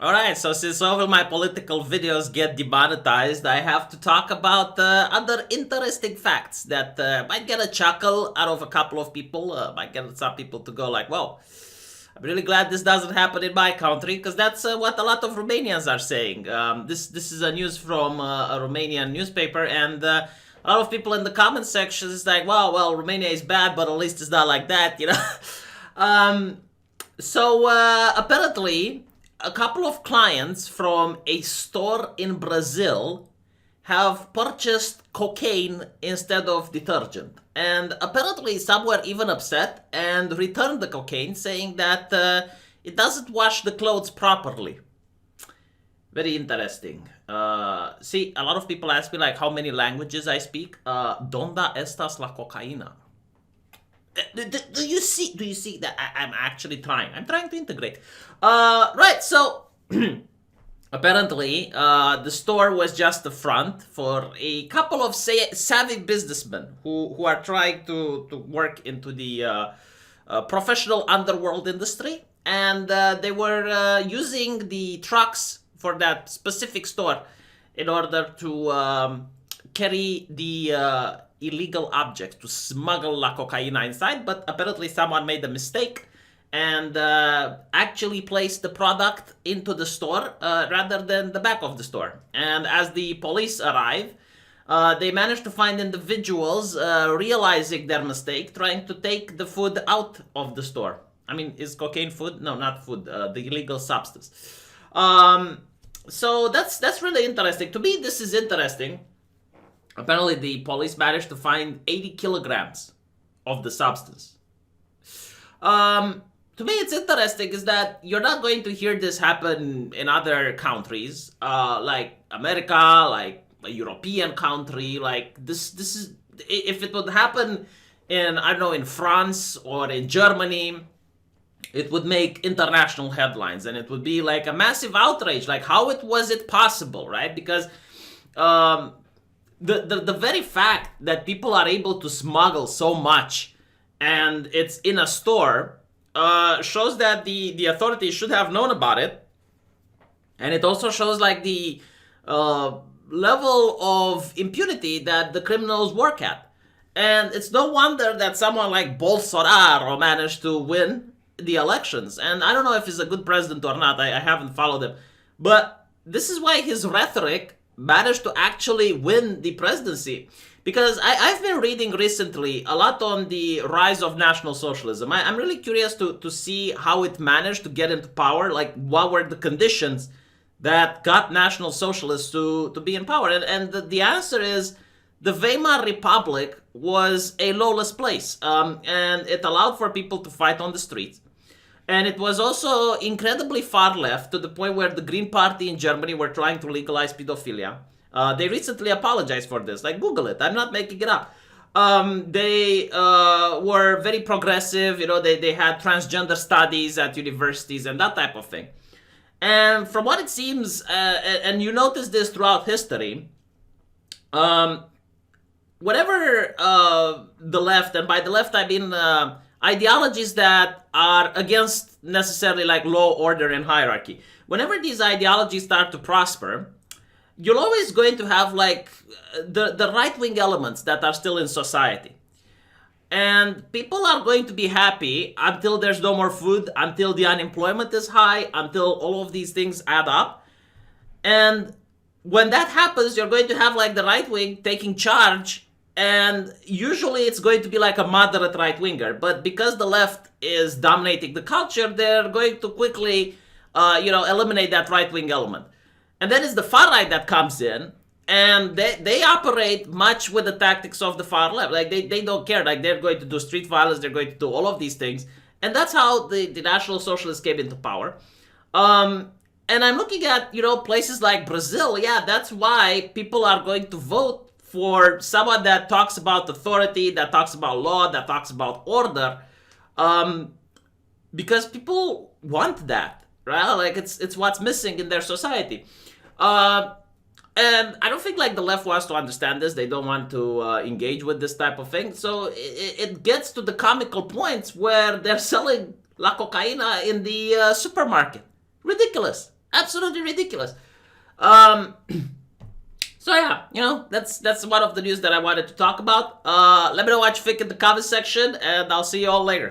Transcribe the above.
Alright, so since all of my political videos get demonetized, I have to talk about other interesting facts that might get a chuckle out of a couple of people, might get some people to go like, whoa, I'm really glad this doesn't happen in my country, because that's what a lot of Romanians are saying. This is a news from a Romanian newspaper, and a lot of people in the comment section is like, well, Romania is bad, but at least it's not like that, you know? um, apparently, a couple of clients from a store in Brazil have purchased cocaine instead of detergent. And apparently some were even upset and returned the cocaine, saying that it doesn't wash the clothes properly. Very interesting. See, a lot of people ask me like how many languages I speak. Donda estas la cocaína? Do you see? Do you see that I'm actually trying? I'm trying to integrate. Right. So apparently, the store was just a front for a couple of savvy businessmen who are trying to work into the professional underworld industry, and they were using the trucks for that specific store in order to carry the illegal objects, to smuggle la cocaína inside, but apparently someone made a mistake and actually placed the product into the store rather than the back of the store. And as the police arrive, they managed to find individuals realizing their mistake, trying to take the food out of the store. I mean, is cocaine food? No, not food, the illegal substance. So that's really interesting. To me, this is interesting. Apparently, the police managed to find 80 kilograms of the substance. To me, it's interesting is that you're not going to hear this happen in other countries, like America, like a European country. Like this is, if it would happen in, I don't know, in France or in Germany, it would make international headlines, and it would be like a massive outrage. Like, how was it possible, right? Because the very fact that people are able to smuggle so much and it's in a store shows that the authorities should have known about it. And it also shows like the level of impunity that the criminals work at. And it's no wonder that someone like Bolsonaro managed to win the elections. And I don't know if he's a good president or not. I haven't followed him. But this is why his rhetoric managed to actually win the presidency. Because I've been reading recently a lot on the rise of National Socialism. I'm really curious to see how it managed to get into power. Like, what were the conditions that got National Socialists to be in power? And the answer is the Weimar Republic was a lawless place. And it allowed for people to fight on the streets. And it was also incredibly far left, to the point where the Green Party in Germany were trying to legalize pedophilia. They recently apologized for this. Like, Google it. I'm not making it up. They were very progressive. You know, they had transgender studies at universities and that type of thing. And from what it seems, and you notice this throughout history, whenever the left, and by the left I mean ideologies that are against necessarily like law, order, and hierarchy. Whenever these ideologies start to prosper, you're always going to have like the right-wing elements that are still in society. And people are going to be happy until there's no more food, until the unemployment is high, until all of these things add up. And when that happens, you're going to have like the right wing taking charge, and usually it's going to be like a moderate right-winger. But because the left is dominating the culture, they're going to quickly, eliminate that right-wing element. And then it's the far right that comes in, and they operate much with the tactics of the far left. Like, they don't care. Like, they're going to do street violence, they're going to do all of these things. And that's how the National Socialists came into power. And I'm looking at, places like Brazil. Yeah, that's why people are going to vote for someone that talks about authority, that talks about law, that talks about order. Because people want that, right? Like, it's what's missing in their society. And I don't think like the left wants to understand this. They don't want to engage with this type of thing. So it gets to the comical points where they're selling la cocaína in the supermarket. Ridiculous. Absolutely ridiculous. So yeah, that's one of the news that I wanted to talk about. Let me know what you think in the comment section, and I'll see you all later.